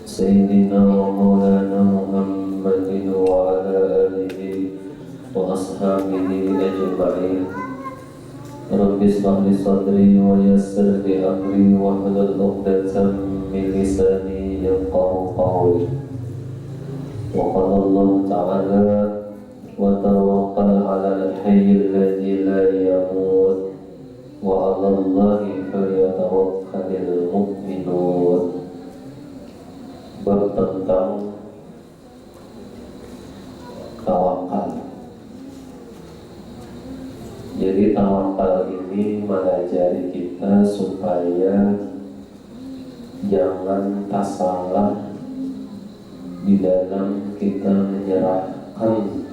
سيدنا ومولانا محمد وعلى آله وأصحابه أجمعين. رب اشرح لي صدري ويسر لي أمري واحلل عقدة من لساني يفقهوا قولي. وقال الله تعالى: وتوكل على الحي الذي لا يموت وعلى الله فليتوكل المؤمنون. Bab tentang tawakal. Jadi tawakal ini mengajari kita supaya jangan tasalah di dalam kita menyerahkan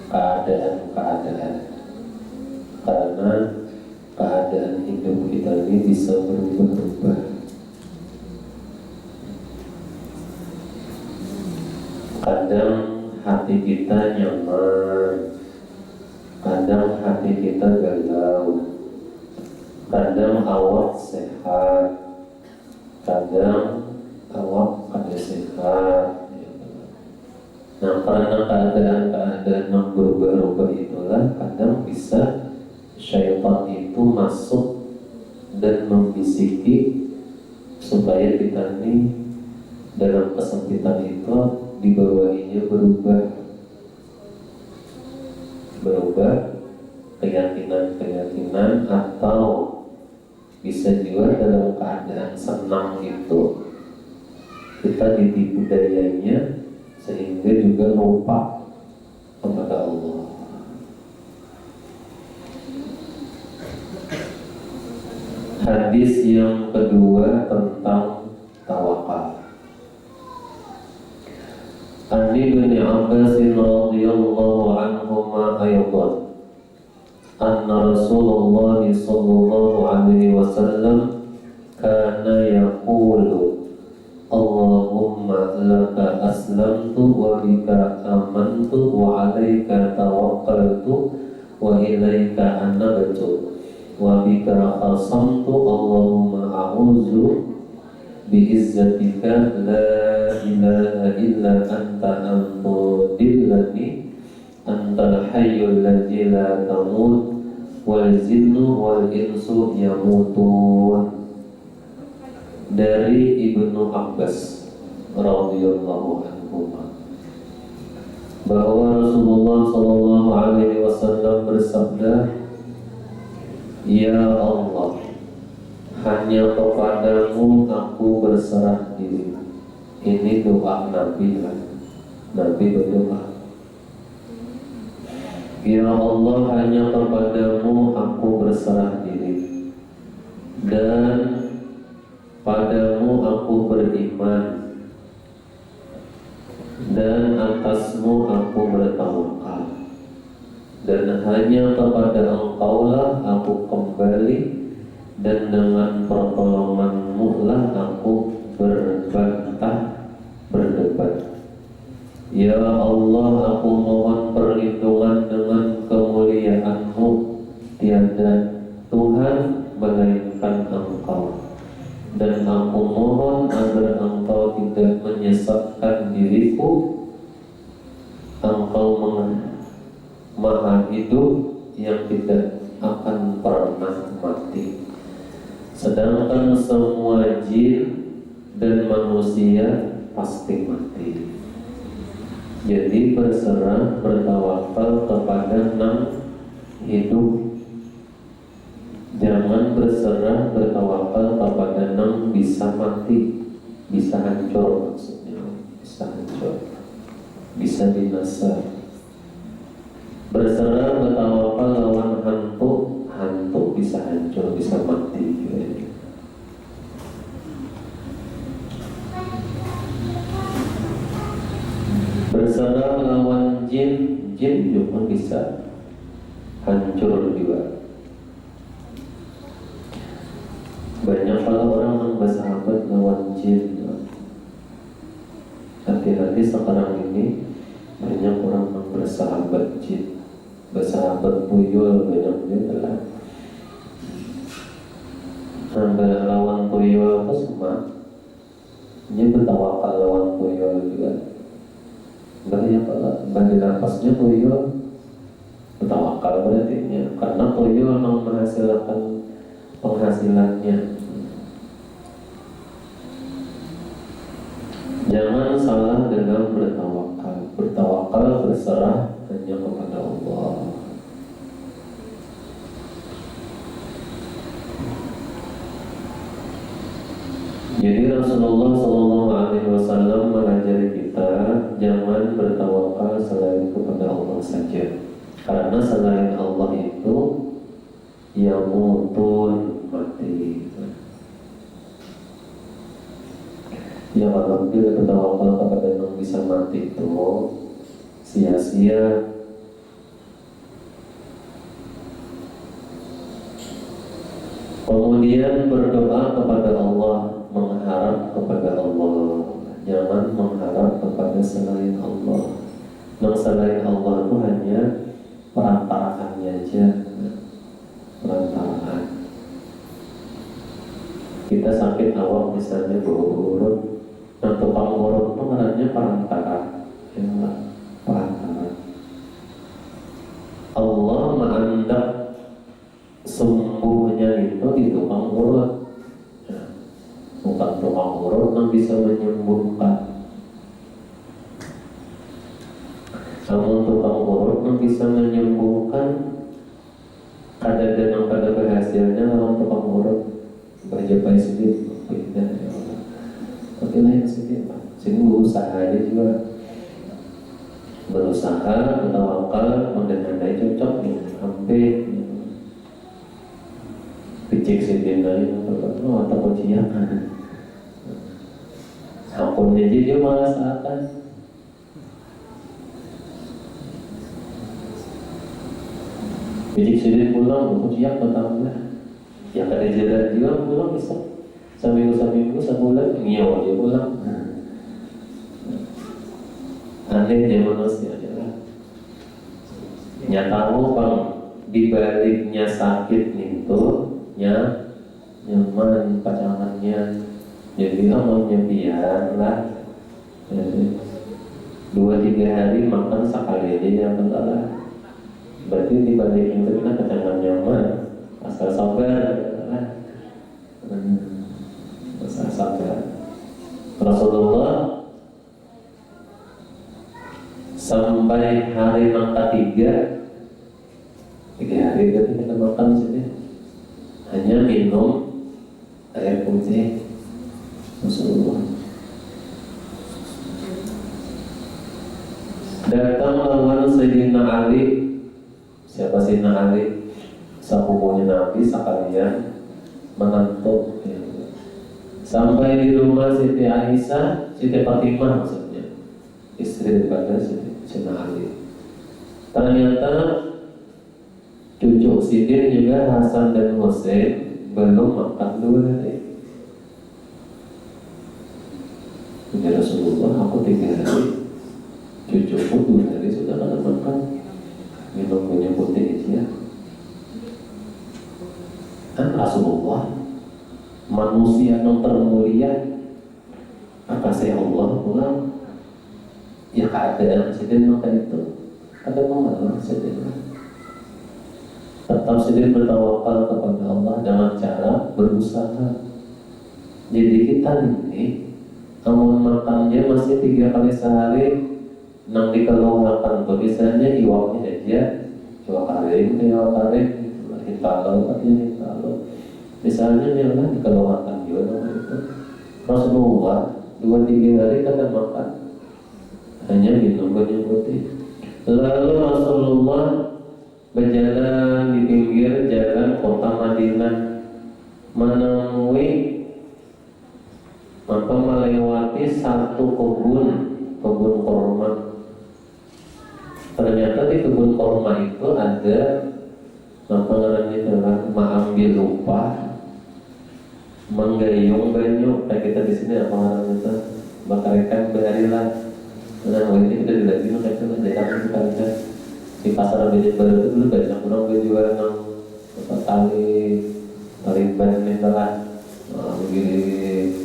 keadaan-keadaan, karena keadaan hidup kita ini bisa berubah-ubah. Kadang hati kita nyaman, kadang hati kita galau, kadang awak sehat, kadang awak kada sehat. Nah, karena keadaan-keadaan yang berubah-ubah itulah kadang bisa syaitan itu masuk dan membisiki supaya kita ini dalam kesempitan itu dibawahinya berubah keyakinan atau bisa juga dalam keadaan senang itu kita ditipu dayanya sehingga juga lupa kepada Allah. Hadis yang kedua tentang tawakal. An Ibn Abbas radhiyallahu anhuma aydan anna Rasulullah sallallahu alaihi wasallam kana yaqulu Allahumma laka aslamtu wa bika amantu wa alaika tawakkaltu wa ilaika anabtu wa bika khasamtu Allahumma a'udzu bi'izzatika la ilaha illa anta antudillani antal hayyul ladzi la tamut wal jinnu wal insu yamutun. Dari Ibnu Abbas radhiyallahu anhu bahwa Rasulullah sallallahu alaihi wasallam bersabda, "Ya Allah, hanya kepadamu aku berserah diri." Ini doa Nabi lah. Nabi berdoa, "Ya Allah, hanya kepadamu aku berserah diri, dan padamu aku beriman, dan atasmu aku bertawakal, dan hanya kepada Engkaulah aku kembali, dan dengan pertolonganmu lah aku berdebat. Ya Allah, aku mohon perlindungan dengan kemuliaan-Mu. Tiada Tuhan melainkan Engkau, dan aku mohon agar Engkau tidak menyesatkan diriku. Engkau Maha hidup yang tidak akan pernah mati, sedangkan semua jin dan manusia pasti mati. Jadi berserah, bertawakal kepada Yang hidup. Jangan berserah, bertawakal kepada Yang bisa mati, bisa hancur, maksudnya bisa hancur, bisa binasa. Berserah, bertawakal lawan hantu bisa hancur, bisa mati. Berserah lawan jin juga bisa hancur juga. Banyak kalau orang yang bersahabat lawan jin. Hati-hati sekarang ini banyak orang yang bersahabat jin, bersahabat tuyul banyak juga lah. Sambil lawan tuyul apa semua Ini bertawakal lawan tuyul juga. Bahaya bagi nafasnya tuyul bertawakal berarti ya. Karena tuyul menghasilkan penghasilannya. Jangan salah dengan bertawakal. Bertawakal berserah hanya kepada Allah. Jadi Rasulullah SAW mengajari kita jangan bertawakal selain kepada Allah saja. Karena selain Allah itu yang mutun mati. Ya kalau dia bertawakal kepada yang bisa mati itu sia-sia. Kemudian berdoa kepada Allah, mengharap kepada Allah. Jangan mengharap kepada selain Allah. Yang selain Allah itu hanya perantaraannya aja, perantaraan. Kita sakit awak misalnya bau urut, nah tukang urut itu namanya perantara, ya, perantara. Allah mengandak sembuhnya itu di tukang urut, ya, bukan tukang urut yang bisa menyembuhkan. Namun tukang urut yang bisa menyembuhkan kadang-kadang pada berhasilnya lawan tukang urut berjabai sedikit, beda ya Allah. Tapi lain sedikit, sini berusaha aja juga, berusaha bertawakal, mendengar cocok nih, sampai picik sedih lain, atau kuncian, akunnya aja dia malas akan. Picik sedih pulang, kuncian pertama. Yang ada jalan juga pulang bisa seminggu sebulan ngiyaw dia pulang. Anehnya manusia adalah nyatamu bang dibaliknya sakit itu nyaman pacangannya, jadi amalnya biarlah. 2-3 hari makan sekali aja yang penting. Berarti dibalikin itu kita pacangan nyaman. Asal sabar, asal sabar. Rasulullah sampai hari yang ketiga, 3 hari berarti kita makan sini hanya minum air putih Rasulullah. Datang lawan Sayyidina Ali. Siapa Sayyidina Ali? Sepupunya Nabi sekalian menantu ya. Sampai di rumah Siti Aisyah, Siti Fatimah maksudnya, istri daripada Sayyidina Ali. Ternyata cucu Sidin juga Hasan dan Husain belum makan 2 hari. Ya Rasulullah, aku 3 hari, cucuku 2 hari sudah tidak makan, minum minyak putih ya. Kan Rasulullah manusia yang termulia, kasih Allah pulang ya keadaan Sidin maka itu ada mengalah Sidin. Tetap Sidin bertawakal kepada Allah dengan cara berusaha. Jadi kita ini namun makannya masih 3 kali sehari, nang dikeluarkan tuh misalnya iwaknya aja iwak karing, hintalo artinya hintalo. Misalnya memang dikeluarkan juga itu. Rasulullah 2-3 hari kata makan, hanya minum banyak putih. Lalu Rasulullah berjalan di pinggir jalan kota Madinah, menemui maka melewati satu kebun kurma. Ternyata di kebun kurma itu ada apa namanya adalah mengambil upah, menggayung banyu. Kayak kita di sini apa namanya itu bakar ikan berharilah. Nah ini kita dilagi kayak itu daerah kita kan di pasar Bejat Baru itu dulu banyak orang jual yang tali ban itulah begini.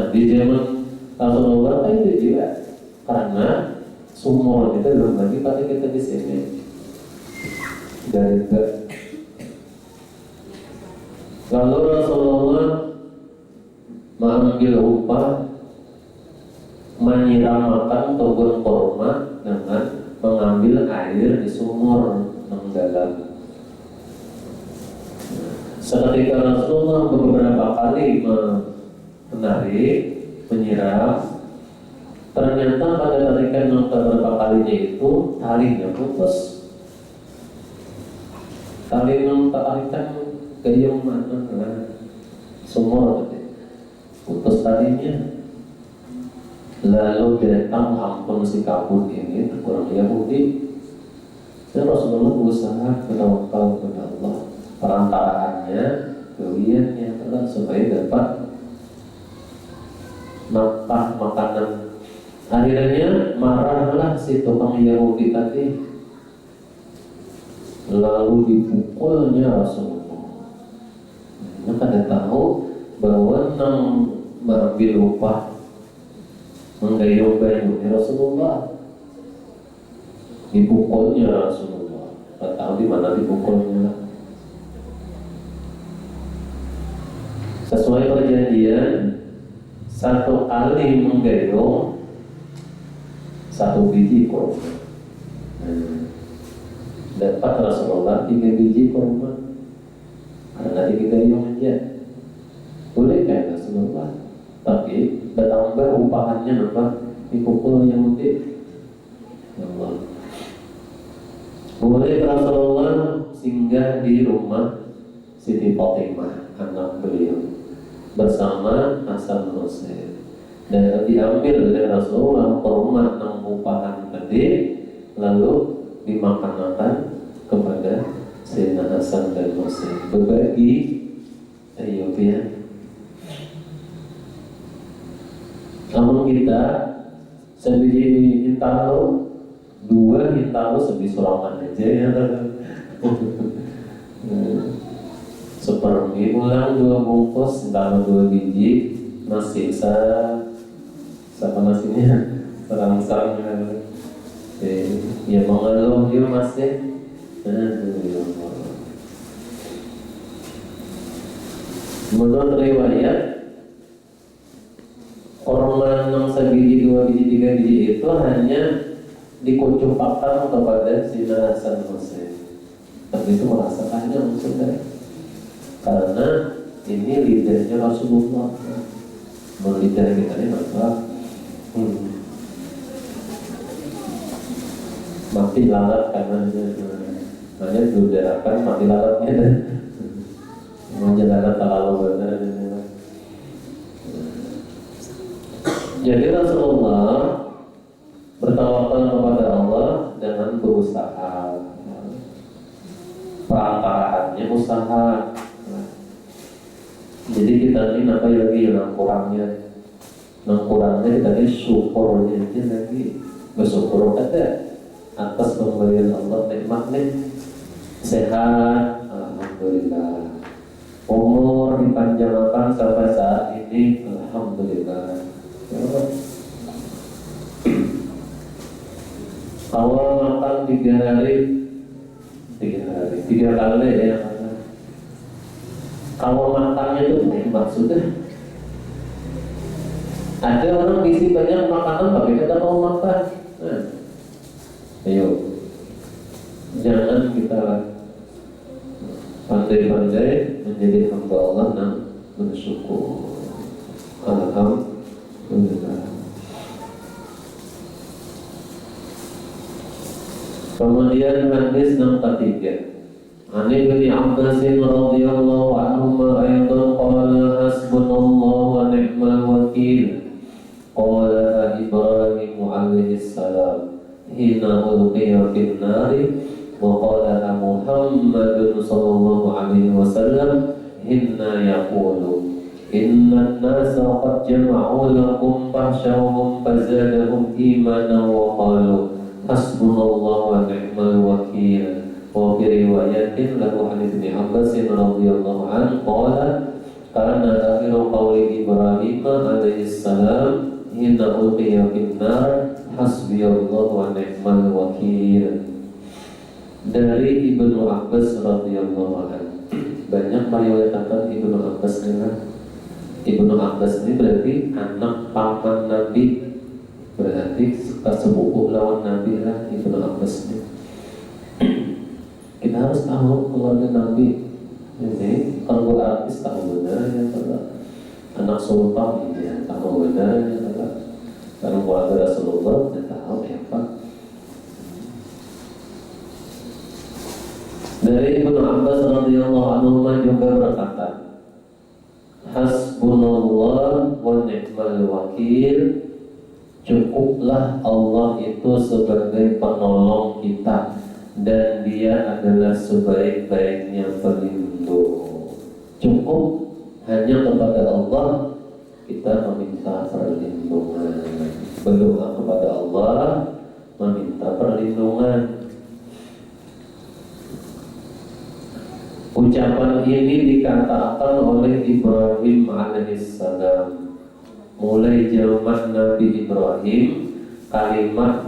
Nah, di zaman Rasulullah kan itu juga karena sumur itu belum lagi pakai kita di sini dari lalu Rasulullah mengambil upah menyiramakan kebun kurma dengan mengambil air di sumur yang dalam. Seketika Rasulullah beberapa kali menarik, menyiram, ternyata pada tarikan yang beberapa kalinya itu talinya putus. Tali yang tarikan gayung mana sumur putus talinya. Lalu datang ampun si kabut ini orang Yahudi. Dan Rasulullah berusaha bertawakal kepada Allah. Perantaraannya, kaliannya adalah supaya dapat nafkah makanan. Akhirnya marahlah si tukang Yahudi tadi. Lalu dipukulnya Rasulullah. Maka dia tahu bahwa nang mengambil upah menggayung-gayung Rasulullah, dipukulnya Rasulullah. Tak tahu di mana dipukulnya. Sesuai perjanjian, satu kali menggayung satu biji kurma. Dapat Rasulullah 3 biji kurma karena digayung aja. Boleh kan Rasulullah? Tapi bertambah upahannya apa? Dipukul Yahudi. Allah. Boleh Rasulullah singgah di rumah Siti Fatimah, anak beliau, bersama Hasan Husain, dan diambil dari Rasulullah kurma yang upahan tadi, lalu dimakan kepada Sayyidina Hasan dan Husain, berbagi. Ayo ya. Namun kita sebiji hintalo, 2 hintalo sebiji suraman aja ya. Seperti ulang 2 bungkus, hintalo 2 biji, nasi siapa nasinya? Serang-serang ya mengeluh dia masih. Menurut riwayat, orang yang sebiji, 2 biji, 3 biji itu hanya dikucupkan kepada Sayyidina Hasan Husain. Tapi itu merasakannya maksudnya, karena ini lidahnya Rasulullah. Lidah kita ini masalah mati lalat karena hanya dudarakan mati lalatnya dan menjalankan terlalu benar. Jadi Rasulullah bertawakal kepada Allah dengan berusaha. Perantaraannya usaha. Jadi kita ini apa lagi yang kurangnya? Yang kurangnya kita ini syukurnya aja lagi. Bersyukur kata atas pemberian Allah nikmatnya sehat, alhamdulillah. Umur dipanjangkan sampai saat ini, alhamdulillah. Awal makan 3 hari 3 kali ya. Kalau makannya itu nikmat sudah. Ada orang isi banyak makanan tapi kita mau makan. Ayo, jangan kita pandai-pandai menjadi hamba Allah dan bersyukur. Alhamdulillah. Kemudian hadis yang ketiga, Ani bin Abbas radhiyallahu anhu aidan qala hasbunallahu wa ni'mal wakil. Qala Ibrahim alaihi salam hina ulqiya fin nari wa qala Muhammadun sallallahu alaihi wasallam hinna yaqulu inna an-nasa qad jama'u lakum fahshawhum fazadahum imanan wa qalu hasbunallahu wa ni'mal wakil. Wa fi riwayatin lahu an Ibnu Abbas radhiyallahu anhu qala Karena akhiru qawli Ibrahim alaihissalam hina ulqiya finnar hasbiyallahu wa ni'mal wakil. Dari Ibnu Abbas radhiyallahu anhu. Banyak meriwayatkan Ibnu Abbas dengan Ibnu Abbas ini berarti anak paman Nabi, berarti sepupu lawan Nabi lah Ibnu Abbas ini. Kita harus tahu keluarga Nabi. Ini kalau artis tahu benar ya kalau anak sultan ya tahu benar ya kalau keluarga Rasulullah tidak tahu ya Pak. Dari Ibnu Abbas radhiyallahu anhu juga berkata, hasbunallah wa ni'mal wakil. Cukuplah Allah itu sebagai penolong kita dan Dia adalah sebaik-baiknya pelindung. Cukup hanya kepada Allah kita meminta perlindungan. Berdoa kepada Allah meminta perlindungan. Ucapan ini dikatakan oleh Ibrahim alaihissalam. Mulai zaman Nabi Ibrahim, kalimat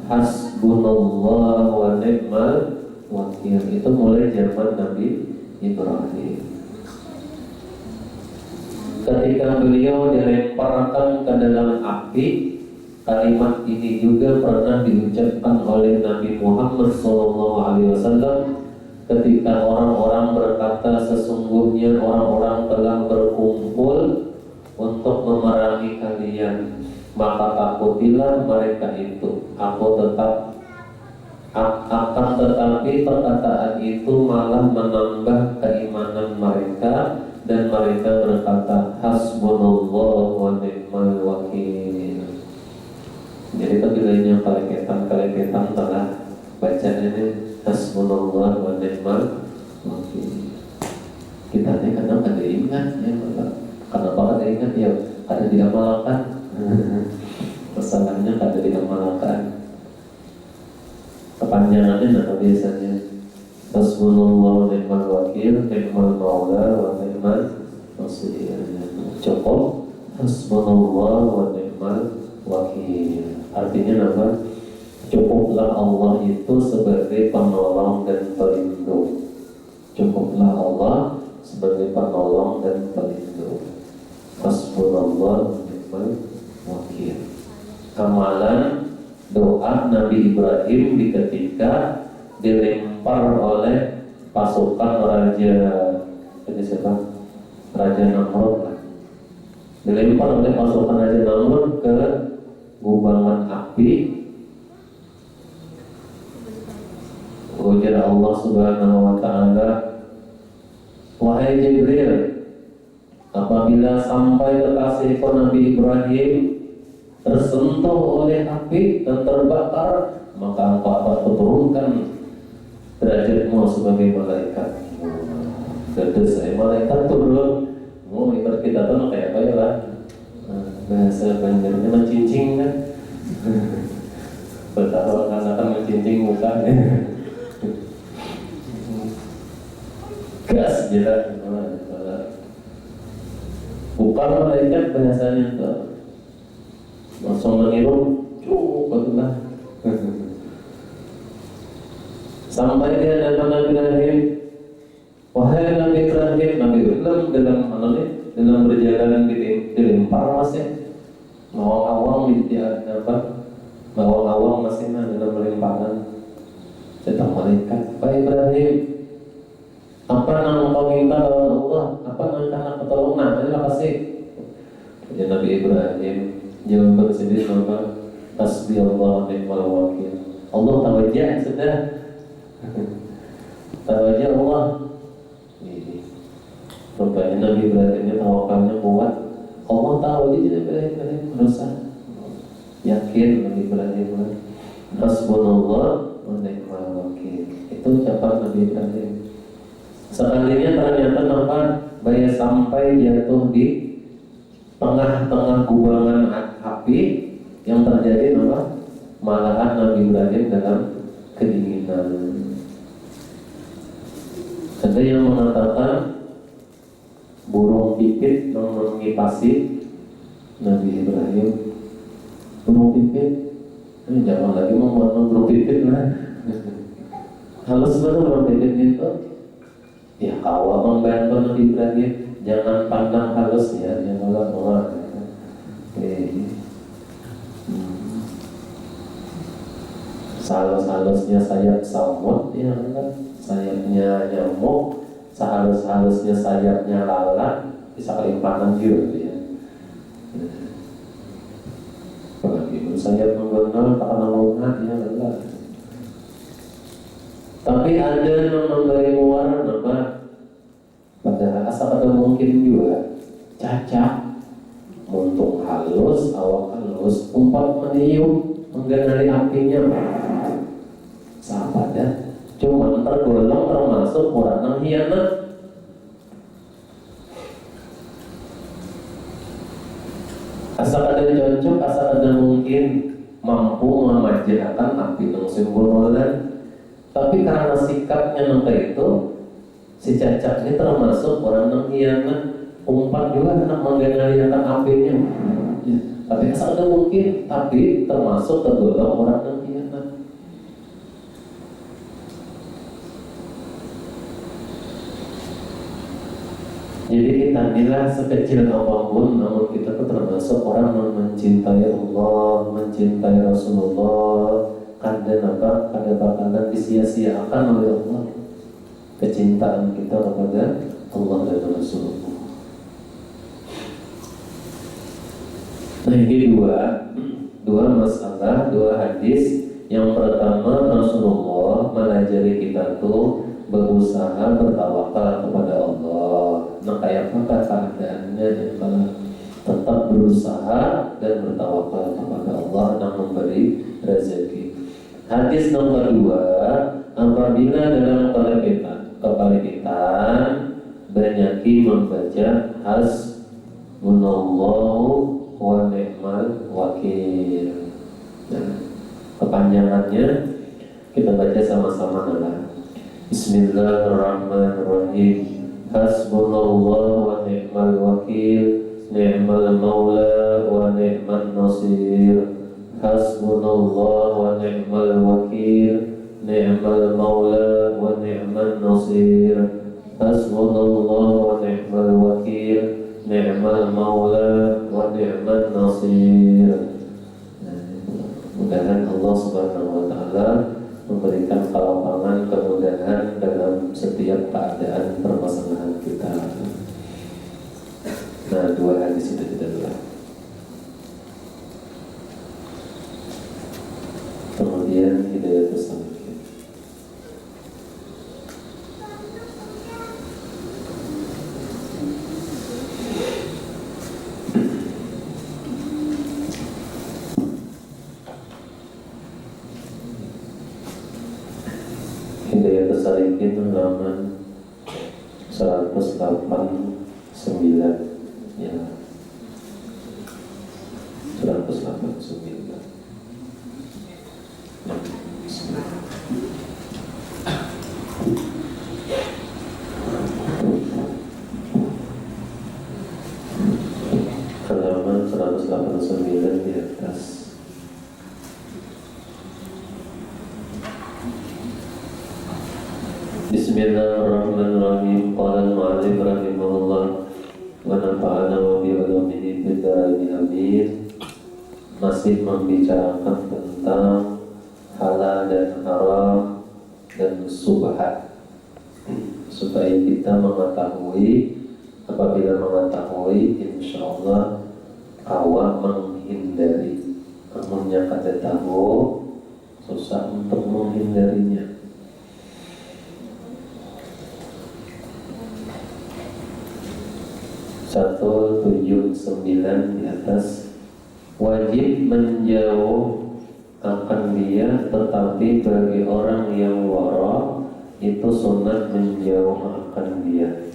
hasbunallah wa ni'mal wakil itu mulai zaman Nabi Ibrahim. Ketika beliau dilemparkan ke dalam api, kalimat ini juga pernah diucapkan oleh Nabi Muhammad SAW ketika orang-orang berkata sesungguhnya orang-orang telah berkumpul untuk memerangi kalian, maka takutilah mereka itu. Akan tetapi perkataan itu malah menambah keimanan mereka dan mereka berkata hasbunallah wa ni'mal wakil. Jadi kebilanya kaleketan telah baca ini hasbunallah wa ni'mal wakil. Kita ini kadang ada ingat ya Bapak. Kenapa ada ingat ya? Ada diamalkan. Pesanannya ada diamalkan. Kepanjangannya apa biasanya? Hasbunallah wa ni'mal wakil, ni'mal maula wa ni'mal nasir. Cukup hasbunallah wa ni'mal wakil. Artinya apa? Cukuplah Allah itu sebagai penolong dan pelindung. Cukuplah Allah sebagai penolong dan pelindung. Hasbunallah wa ni'mal wakil. Amalan doa Nabi Ibrahim di ketika dilempar oleh pasukan Raja Namrud. Dilempar oleh pasukan Raja Namrud ke gubangan api. Ujar Allah Subhanahu wa Ta'ala, wahai Jibril, apabila sampai kekasihku Nabi Ibrahim tersentuh oleh api dan terbakar, maka engkau akan turunkan derajatmu sebagai malaikat. Jadi saya malaikat turun. Mau ibarat kita tuh kayak apa ya lah? Bahasa Banjarnya mencincing kan? Betapa rasakan mencincing muka. Gas jelas. Bukan malaikat bahasanya tuh. Langsung menghirup, betulah. Sampai dia datang Nabi Ibrahim, wahai Nabi Ibrahim, Nabi Ibrahim dalam berjalan dilempar masih, ngawang-ngawang ngawang-ngawang masih dalam lemparan. Datang malaikat, Pak Ibrahim, apa yang kau minta lawan Allah? Apa yang karena pertolongan? Terima kasih. Ya Nabi Ibrahim jawaban sendiri apa? Hasbiyallahu wa ni'mal wakil. Allah tawajjah sudah. Tawajjah Allah. Ini. Rupanya Nabi Ibrahimnya tawakalnya kuat. Allah tahu dia tidak Ibrahim berusaha. Yakin Nabi Ibrahim. Hasbunallah wa ni'mal wakil. Itu ucapan Nabi Ibrahim. Sekalinya ternyata nampak bahaya sampai jatuh di tengah-tengah gubangan api yang terjadi apa? Malahan Nabi Ibrahim dalam kedinginan. Ada yang mengatakan burung pipit mengipasi Nabi Ibrahim. Burung pipit, jangan lagi membuat burung pipit lah. Halus betul burung pipit itu. Ya kawal membantu Nabi Ibrahim, jangan pandang halusnya, ya kalau mau. Sehalus-halusnya sayap samut, ya kan? Sayapnya nyamuk, sehalus-halusnya sayapnya lalat, bisa kelimpahan juga ya. Apalagi bersayap menggonggol, tak kena lungat, ya kan? Tapi ada yang memberi warna apa? Padahal asal ada mungkin juga cacak, muntung halus, awak halus, umpat meniup, mengganari apinya. Siapa dah? Cuma tergolong termasuk orang yang hianat. Asal ada cocok, asal ada mungkin mampu memanjakan api yang simbol molen. Tapi karena sikapnya nangka itu, si cacak ini termasuk orang yang hianat. Umpat juga hendak mengendalikan apinya. Ya, tapi asal ada mungkin, tapi termasuk tergolong orang yang hianat. Jadi kita nilai sekecil apapun, namun kita tuh termasuk orang yang mencintai Allah, mencintai Rasulullah. Kadang bakalan disia-siakan oleh Allah kecintaan kita kepada Allah dan Rasulullah. Nah ini dua masalah, dua hadis. Yang pertama, Rasulullah mengajari kita tuh berusaha bertawakal kepada Allah. Nah kayak apa keadaannya kalau tetap berusaha dan bertawakal kepada Allah yang memberi rezeki. Hadis nomor 2, apabila dalam kepanitan banyaki membaca hasbunallahu wa ni'mal wakil. Nah, kepanjangannya kita baca sama-sama adalah Bismillahirrahmanirrahim. Hasbunallahu wa ni'mal wakil, ni'mal maula wa ni'man nasir. Hasbunallahu wa ni'mal wakil, ni'mal maula wa ni'man nasir. Hasbunallahu wa ni'mal wakil, ni'mal maula wa ni'man nasir. Mudah-mudahan Allah Subhanahu wa taala memberikan kelapangan, kemudahan dalam setiap keadaan permasalahan kita. Nah, dua hadis itu kita lihat. Kemudian hidayah tersebut. Hidayah tersalikin halaman 189 ya, 189. Halaman 189 di atas. Bismillahirrahmanirrahim. Qala al-mu'allif rahimahullah wa nafa'ana wa bi ulumihi fid dharain amin. Masih membicarakan tentang halal dan haram dan subhat, supaya kita mengetahui. Apabila mengetahui, insyaallah awak menghindari. Namunnya kata tahu susah untuk menghindarinya. 179 di atas. Wajib menjauh akan dia, tetapi bagi orang yang wara itu sunat menjauh akan dia.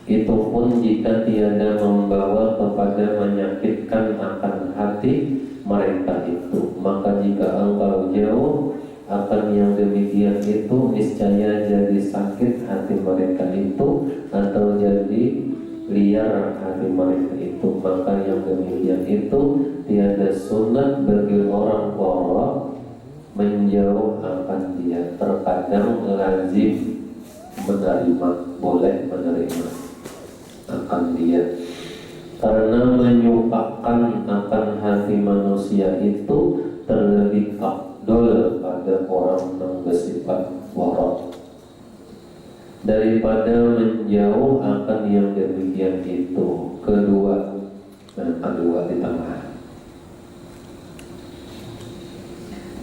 Itu pun jika tiada membawa kepada menyakitkan akan hati mereka itu. Maka jika engkau jauh akan yang demikian itu, niscaya jadi sakit hati mereka itu, atau jadi liar hati mereka itu, maka yang demikian itu tiada sunat bagi orang wara menjauh akan dia. Terkadang lazim menerima, boleh menerima akan dia, karena menyukakan akan hati manusia itu terlebih afdol pada orang yang bersifat wara daripada menjauh akan yang demikian itu. Kedua di tengah,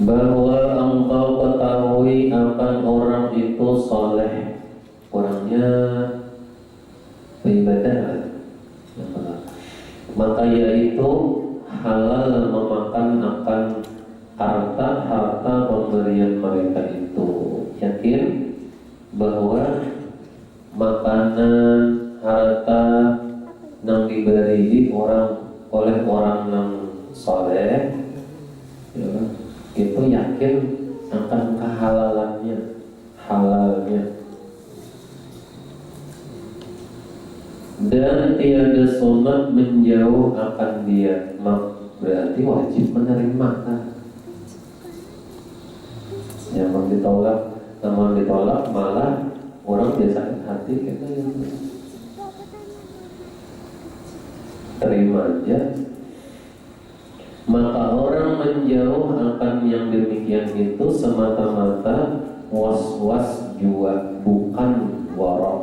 bahwa engkau ketahui akan orang itu soleh, orangnya beribadah, maka yaitu halal memakan akan harta pemberian mereka itu. Yakin bahwa makanan harta yang diberi oleh orang yang soleh, ya, itu yakin akan kehalalannya, halalnya, dan tiada sunat menjauh akan dia. Berarti wajib menerima kan? Namun ditolak malah orang dia sakit hati, kita yang terima aja. Maka orang menjauh akan yang demikian itu semata-mata was-was jua, bukan wara.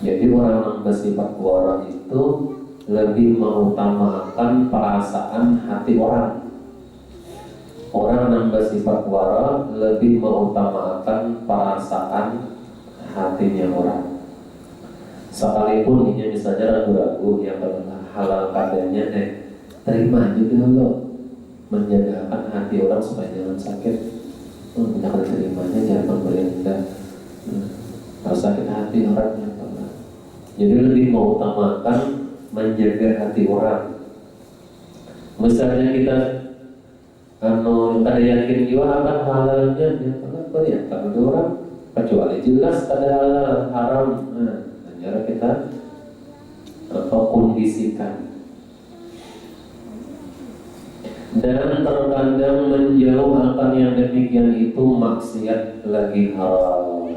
Jadi orang yang bersifat wara itu lebih mengutamakan perasaan hati orang. Orang yang bersifat wara lebih mengutamakan perasaan hatinya orang. Sekalipun ini misalnya ragu-ragu, ya kalau halal kadarnya terima juga lo, menjagakan hati orang supaya jangan sakit. Jangan terimanya, jangan memberindah, kalau sakit hati orangnya. Jadi lebih mengutamakan menjaga hati orang. Misalnya kita kada yakin juga akan halalnya, apa ya kalau orang kecuali jelas kada halal haram, cara kita kondisikan. Dan terkadang menjauh akan yang demikian itu maksiat lagi haram,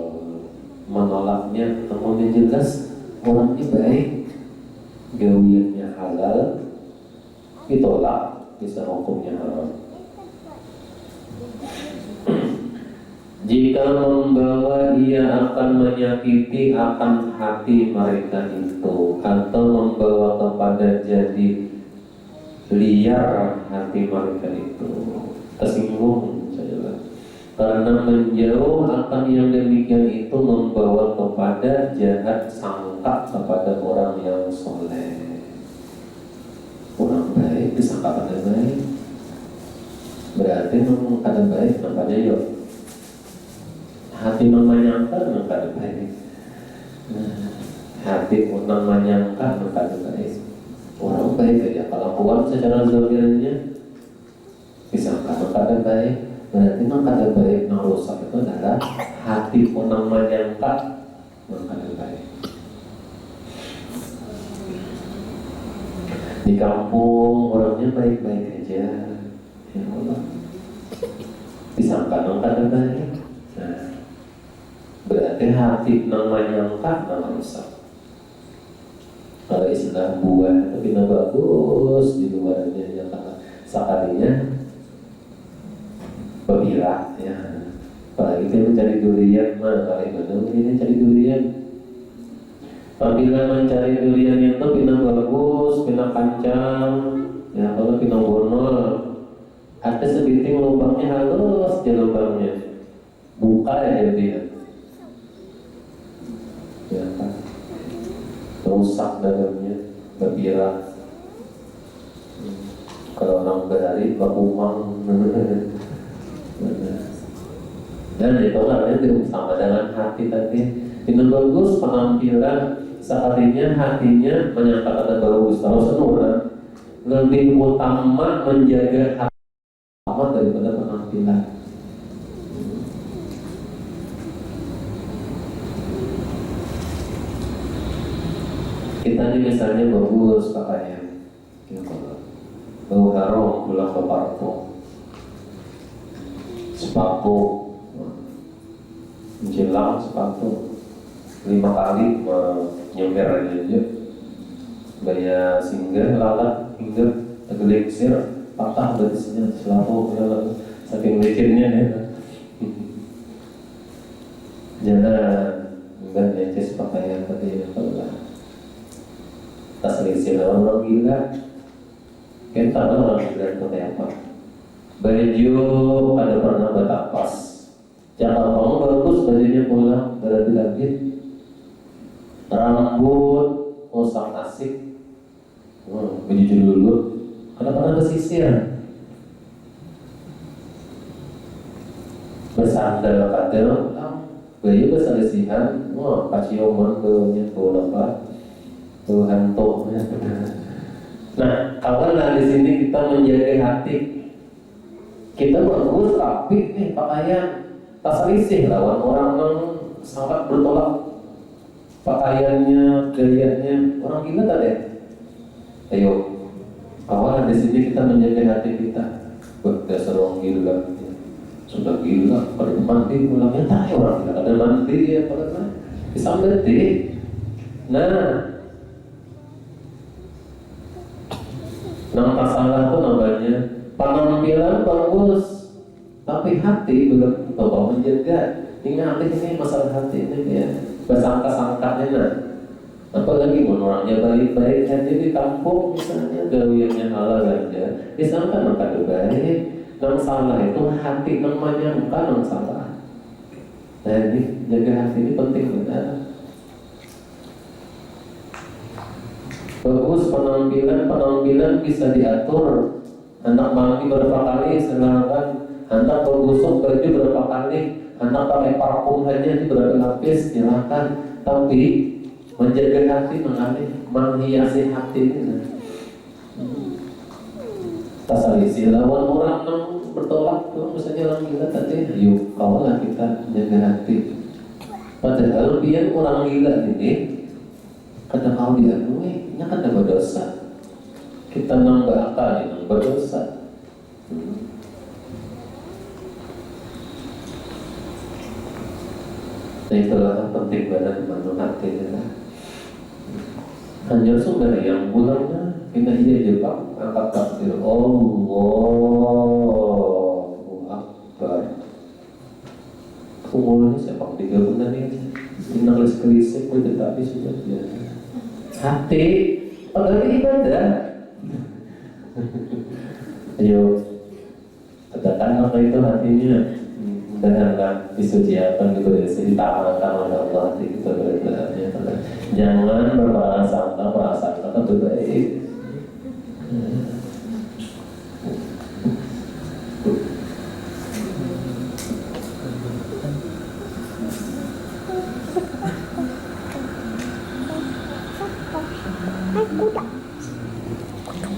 menolaknya. Namun jelas orangnya baik, gawiannya halal, ditolak bisa hukumnya haram. Jika membawa ia akan menyakiti akan hati mereka itu, atau membawa kepada jadi liar hati mereka itu, tersinggung saja. Karena menjauh akan yang demikian itu membawa kepada jahat sangka kepada orang yang soleh. Orang baik disangka pada baik, berarti memang kada baik, makanya yuk hati menyangka kada baik. Hati orang menyangka kada baik. Orang baik aja kalau kuat secara zahirnya disangka kada baik, berarti memang kada baik. Yang rusak itu adalah hati orang menyangka kada baik. Di kampung orangnya baik-baik aja, ya Allah, disangka kada baik. Berarti hati nang menyangka nang rusak. Kalau istilah buah tapi nang bagus di luarnya, ya sekalinya berbirak ya. Apalagi dia mencari durian, kali benar dia cari durian. Apabila mencari durian itu pinang bagus, pinang kancang, ya kalau pinang bonol, ada sebiting lubangnya halus di lubangnya, buka ya dia. Ya kan, rusak dalamnya, berbirak. Kalau orang berhari berumang. Dan itu karena itu sama dengan hati tadi. Itu bagus penampilan, sekalinya hatinya menyatakan bagus. Kalau seorang lebih utama menjaga hati daripada penampilan. Kita ini misalnya bagus pakaian, gitu. Bau harum pulang ke parfum, sepatu, menjelang sepatu 5 kali nyemir aja, gaya singgah lalat hingga tergeliksir patah dari sini selalu saking licinnya ya. Jangan enggak neces pakaian tadi yang pelan. Tas selisih orang gila. Kita orang gila itu kayak apa? Baju pada pernah batapas. Cakap kamu bagus bajunya pulang berarti lagi. Rambut usang asik. Baju dulu. Kadang-kadang pesisir. Bersandal kadel. Bayi berselisihan, kacioman ke apa, ke hantu. Nah, kawan di sini kita menjaga hati. Kita bagus, rapi nih pakaian, tak selisih lawan orang yang sangat bertolak pakaiannya, gayanya orang gila tak deh. Ayo, kawan di sini kita menjaga hati kita. Dasar orang gila. Sudah gila, pada mandi pulangnya tak orang gila, ada mandi ya pada bisa berarti. Nah, nama salah tuh namanya penampilan bagus, tapi hati belum coba menjaga. Ingat ini masalah hati ini ya, bersangka-sangkanya nah. Apalagi orangnya baik-baik saja di kampung misalnya gawiannya halal aja, disangka maka baik. Yang salah itu hati namanya, bukan yang salah. Jadi jaga hati ini penting benar. Bagus penampilan bisa diatur. Anak mandi berapa kali silakan. Anak bergosok baju berapa kali. Anak pakai parfum saja itu berapa lapis silakan. Tapi menjaga hati menghiasi hati ini. Tasalisi lawan orang yang bertolak tuh misalnya orang gila tadi, yuk kawalah kita jaga hati. Padahal dia orang gila ini kata kau dia ini kata berdosa. Kita nambah akal ini berdosa. Nah itulah penting banget manu hati kita. Hanya sumber yang pulangnya kita iya Jepang angkat takbir Allahu Akbar. Umurnya sepak 3 bulan ini nangis kelisik tetapi sudah biasa. Hati padahal ibadah. Ayo katakan apa itu hatinya dengan disuciakan ditahankan oleh Allah hati kita berbedanya. Jangan berprasangka itu baik.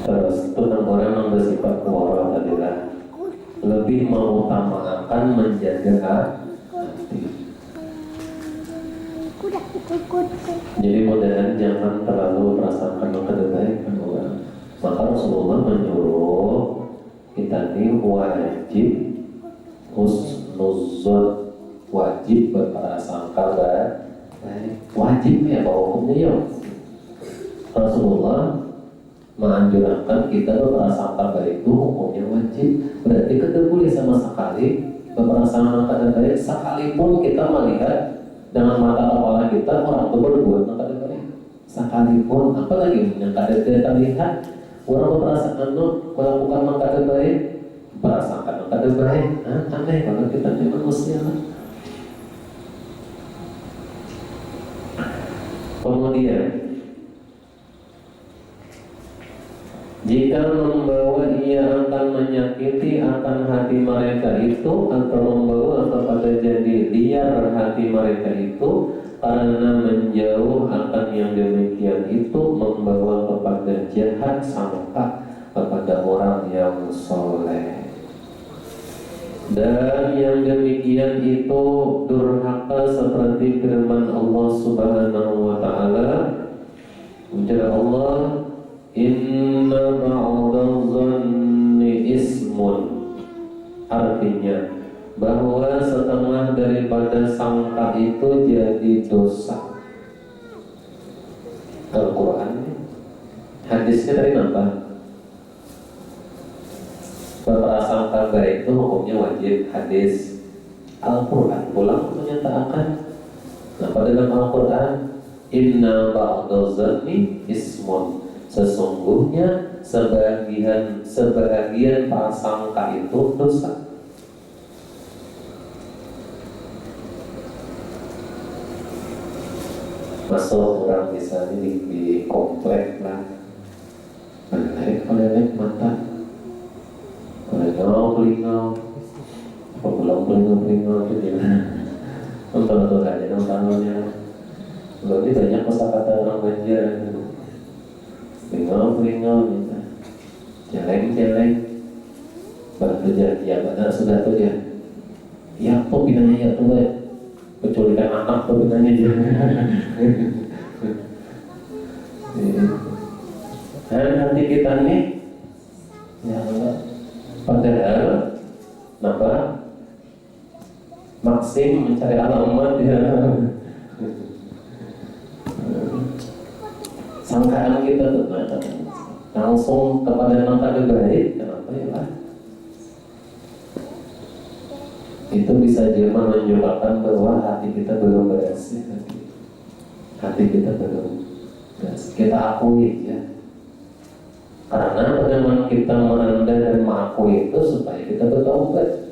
Terus tentang orang yang bersifat kuara adalah lebih mengutamakan menjaga hati. Jadi mudah-mudahan jangan terlalu merasakan kebaikan orang. Maka Rasulullah menyuruh kita ini wajib husnuzon, wajib berprasangka baik. Wajib ya bahwa hukumnya ya. Rasulullah menganjurkan kita berprasangka baik itu hukumnya wajib. Berarti kita boleh sama sekali berprasangka baik sekalipun kita melihat dengan mata kepala kita orang itu berbuat maka baik. Sekalipun apalagi yang kita lihat orang berprasangka melakukan maka baik, berprasangka maka baik. Aneh kalau kita ini manusia. Kemudian jika membawa ia akan menyakiti akan hati mereka itu atau membawa kepada jadi liar hati mereka itu karena menjauh akan yang demikian itu membawa kepada jahat sangka kepada orang yang soleh. Dan yang demikian itu durhaka seperti firman Allah Subhanahu wa Ta'ala, itu jadi dosa. Al-Quran, hadisnya tadi apa? Berprasangka baik itu hukumnya wajib. Hadis. Al-Quran pulang menyatakan apa dalam Al-Quran? Inna ba'dazanni ismun. Sesungguhnya sebagian prasangka itu dosa. Masuk orang misalnya di komplek lah, meleleh mata, pelingau, pelingau itu gimana? Untuk aja nontonnya. Belum ini banyak kosakata orang Banjar. Pelingau gitu. Jeleng. Baru ya benar sudah tuh ya. Ya apa pinanya ya tuh ya. Penculikan anak tuh pinanya dia. Dan hati kita nih, ya Allah, padahal, kenapa? Maksim mencari alamat ya. Sangkaan kita tuh langsung kepada yang kada baik, kenapa ya lah? Itu bisa juga menunjukkan bahwa hati kita belum bersih. Hati kita belum bersih. Kita akui ya. Karena bagaimana kita merendah dan mengakui itu supaya kita bertobat.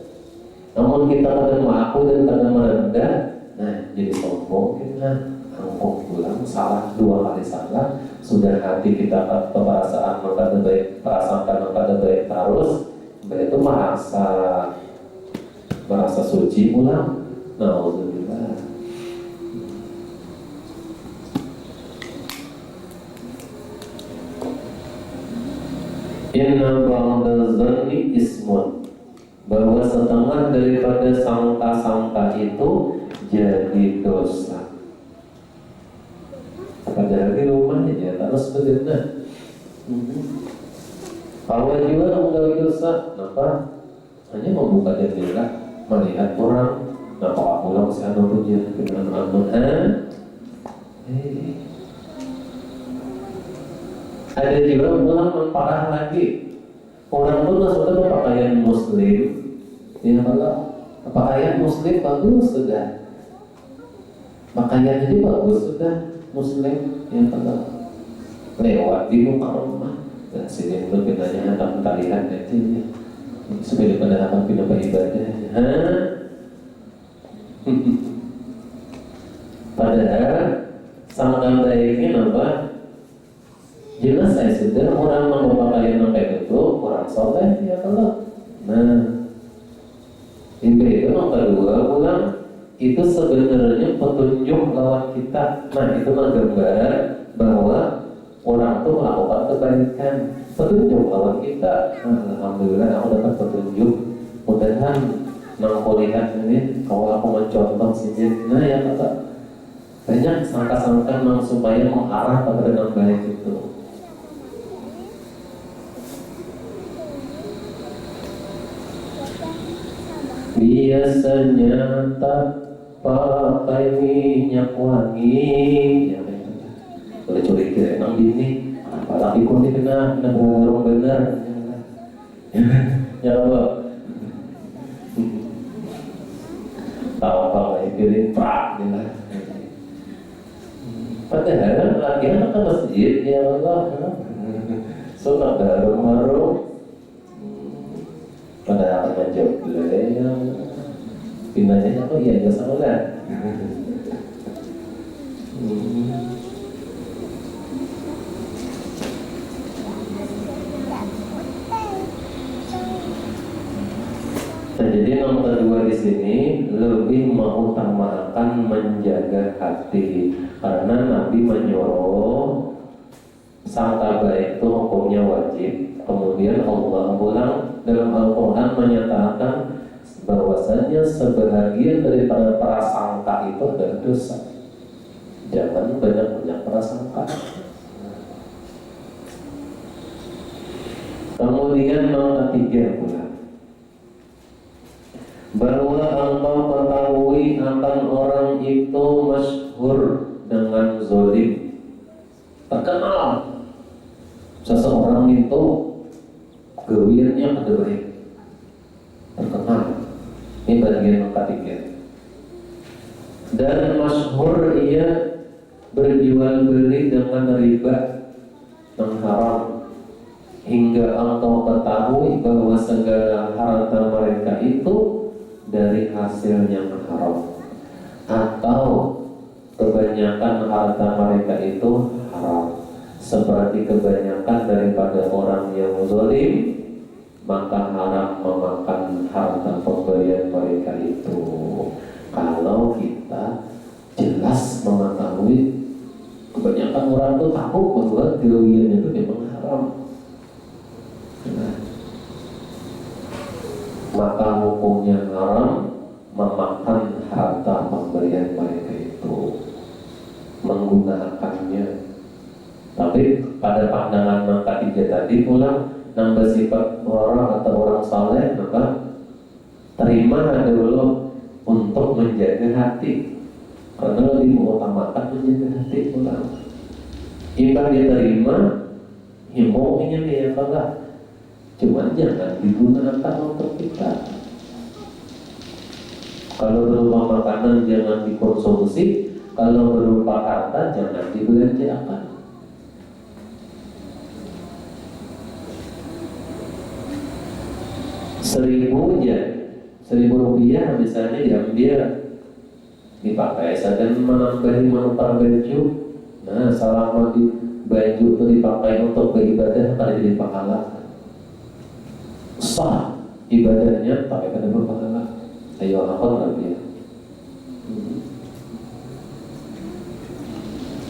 Namun kita kadang mengakui dan kadang merendah, nah jadi sombong kita. Angkuh pulang salah, 2 kali salah, sudah hati kita perasaan kada baik, perasaan kada baik terus, itu merasa suci pulang. Nauzubillah. Inna ba'dazanni ismun, bahwa setengah daripada sangka-sangka itu jadi dosa. Padahal di rumahnya ya terus begitu. Kalau juga menggawe dosa, kenapa? Hanya membuka jendela, melihat orang, kenapa aku pulang si anu tuh dia dengan anu, Ada juga pulang memparah lagi. Orang pun sudah berpakaian muslim, ya kalau pakaian muslim bagus sudah, pakaiannya juga bagus sudah. Muslim yang telah lewat di muka rumah dan sini itu bedanya akan kita lihat nanti sebagai pada akan pindah ibadah. Padahal sangkaan baiknya apa? Jelas saya sudah orang memakai yang kayak itu orang soleh ya kalau. Nah, itu yang kedua pulang. Itu sebenarnya petunjuk lawan kita. Nah itu menggambar bahwa orang itu melakukan kebaikan. Petunjuk lawan kita. Nah, alhamdulillah aku dapat petunjuk. Mudah-mudahan aku lihat ini kalau aku mencontoh sini. Nah ya kata banyak sangka-sangka supaya mengarah kepada yang baik itu. Biasanya tak pakai minyak wangi, ya boleh curiga emang gini, apalagi kau ini kena berwarung benar, ya Allah, tahu apa pilih prak, ya. Padahal lagi anak ke masjid, ya Allah, sunat baru, padahal menjawab beliau. Pindahnya apa ya nggak sama lah. Nah, jadi nomor kedua di sini lebih mengutamakan menjaga hati karena Nabi menyuruh sangka baik itu hukumnya wajib. Kemudian Allah pulang dalam Al-Quran menyatakan bahwasanya sebahagian daripada prasangka itu adalah dosa. Jangan banyak-banyak prasangka. Kemudian yang ketiga pula, bahwa engkau ketahui mantan orang itu masyhur dengan zolim, terkenal seseorang itu gawirnya kada baik, terkenal. Ini bagian yang ketiga. Dan masyhur ia berjual beli dengan riba yang haram, hingga engkau ketahui bahwa segala harta mereka itu dari hasil yang haram, atau kebanyakan harta mereka itu haram, seperti kebanyakan daripada orang yang zalim, maka haram memakan harta pemberian mereka itu. Kalau kita jelas mengetahui, kebanyakan orang itu tahu bahwa gawian itu memang haram, maka hukumnya haram memakan harta pemberian mereka itu, menggunakannya. Tapi pada pandangan yang ketiga tadi pula, yang bersifat orang atau orang saleh, maka terima dulu untuk menjaga hati, karena lebih mengutamakan menjaga hati pula. Jika diterima, himbauannya dia enggak, cuman jangan digunakan untuk kita. Kalau berupa makanan jangan dikonsumsi, kalau berupa harta jangan dibelanjakan. 1.000 aja, 1.000 rupiah misalnya diambil, dipakai sedang menambahi manfaat baju. Nah, selama di baju itu dipakai untuk beribadah, pada jadi pahala, sah ibadahnya, tapi kada berpahala. Ayo apa lagi ya?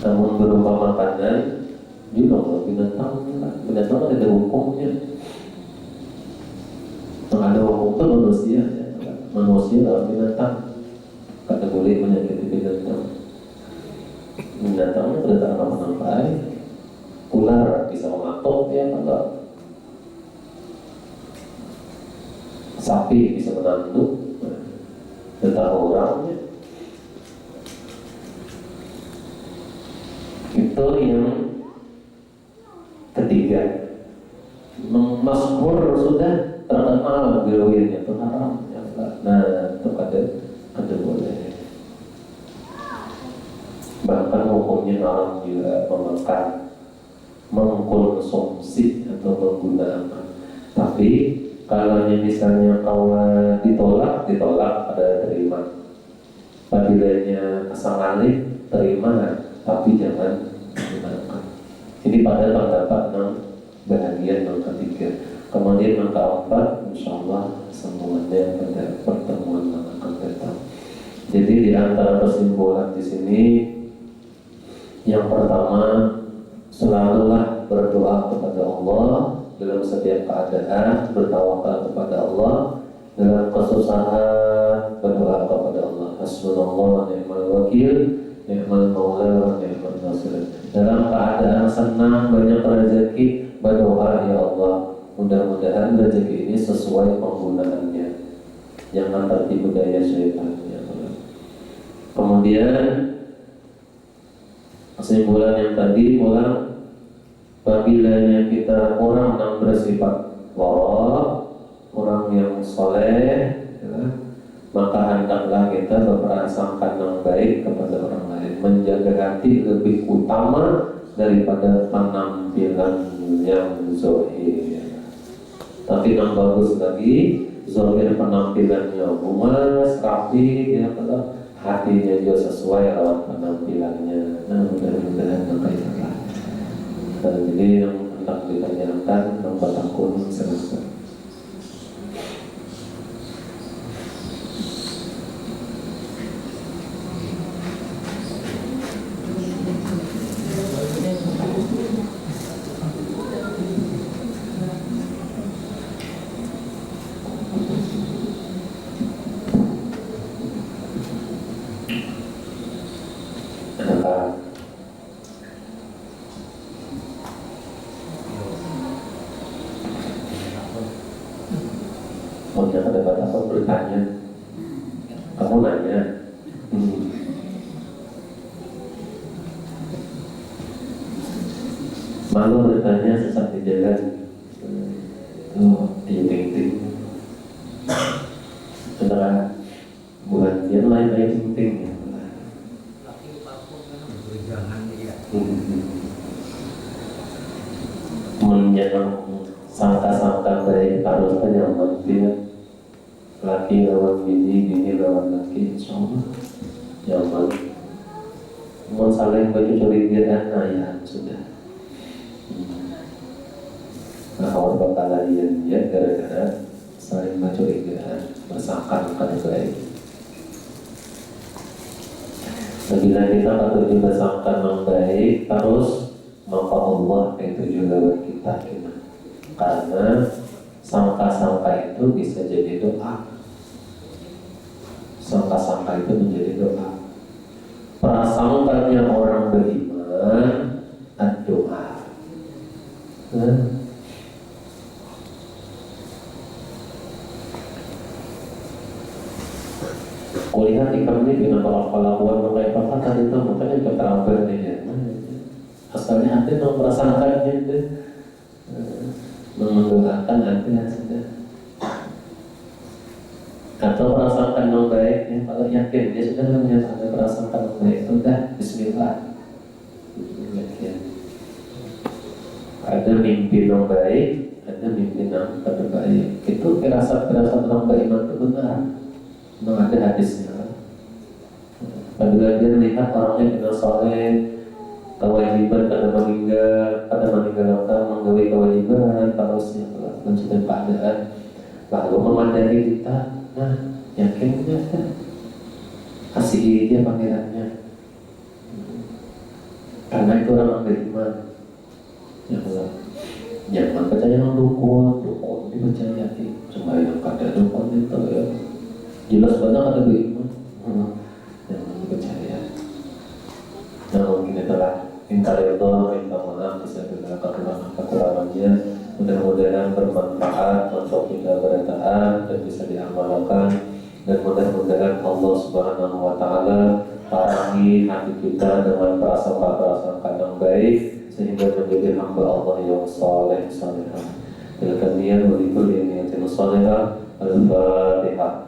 Namun berupa makanan juga binatang ada hukumnya. Ada hukum itu manusia dalam binatang, kata boleh menyakiti binatang. Binatangnya tidak tahu apa-apa. Ular bisa mematok, ya enggak? Sapi bisa menanduk, tidak orangnya. Itu yang ketiga. Masyhur sudah terkenal gawirnya itu haram, ya enggak? Nah, itu ada boleh. Bahkan hukumnya haram juga memakan, mengkonsumsi atau menggunakan. Tapi kalau misalnya kawan ditolak ada terima. Apabila asal alih terima, tapi jangan menggunakan. Ini pada pendapat yang bahagian yang ketiga. Kemudian yang keempat, insyaallah semuanya pada pertemuan yang akan datang. Jadi di antara kesimpulan di sini, yang pertama, selalulah berdoa kepada Allah dalam setiap keadaan, bertawakal kepada Allah dalam kesusahan, berdoa kepada Allah. Hasbunallah wa ni'mal wakil, ni'mal maula wa ni'mal nasir. Dalam keadaan senang, banyak rezeki, berdoa, ya Allah, mudah-mudahan rezeki ini sesuai penggunaannya, jangan tertipu daya syaitan, ya Allah. Kemudian kesimpulan yang tadi pula, apabila kita orang yang bersifat wara, orang yang soleh, ya, maka hendaklah kita berprasangka yang baik kepada orang lain, menjaga hati lebih utama daripada penampilan yang zahir. Tapi yang bagus lagi, zahir penampilannya humas, rapi, ya, hatinya juga sesuai lawan penampilannya. Nah, mudah-mudahan berkaitanlah. Jadi yang hendak ditanyakan, nomor akun silakan. Mau ada apa bertanya? Kamu nanya. Malu bertanya sesat di jalan. Itu ting-ting. Setelah buat yang lain ting-ting ya. Menjangan sangka-sangka baik harus nyaman dia. Laki lawan bini lawan laki, insya Allah nyaman. Mau saling baju curigaan, nah ya sudah. Nah awal bakalan dia gara-gara saling curigaan, bersangka baik. Bila kita patut dibesarkan yang baik, terus maka Allah itu juga buat kita gitu. Karena sangka-sangka itu bisa jadi doa. Sangka-sangka itu menjadi doa. Prasangkanya orang beriman doa. Kulihat ikan ini dengan kelakuan mereka tadi itu makanya keterampilan dia. Asalnya hati mau merasakannya itu, mendoakan hati sudah. Atau merasakan yang baik, ya, kalau yakin dia sudah menyatakan merasakan yang baik, sudah Bismillah. Ada mimpi yang baik, ada mimpi yang tidak baik. Itu firasat-firasat orang beriman itu benar. Memang ada hadisnya. Apabila dia melihat orangnya dengan soleh, kewajiban pada meninggalkan menggawe kewajiban, terusnya mencegah keadaan, lalu memandai kita, nah yakinnya kan kasih dia pangerannya, karena itu orang beriman. Ya Allah, jangan percaya yang dukun dipercayai, cuma yang kata dukun itu ya jelas banget ada beriman. Jangan dipercaya. Nah mungkin itulah minta ridho, minta maaf bisa dengan kekurangannya. Mudah-mudahan bermanfaat untuk kita bertaat dan bisa diamalkan, dan mudah-mudahan Allah Subhanahu wa Ta'ala parangi hati kita dengan prasangka-prasangka yang baik sehingga menjadi hamba Allah yang saleh salehah. Bila kalian berikut ini yang salehah, Al-Fatihah.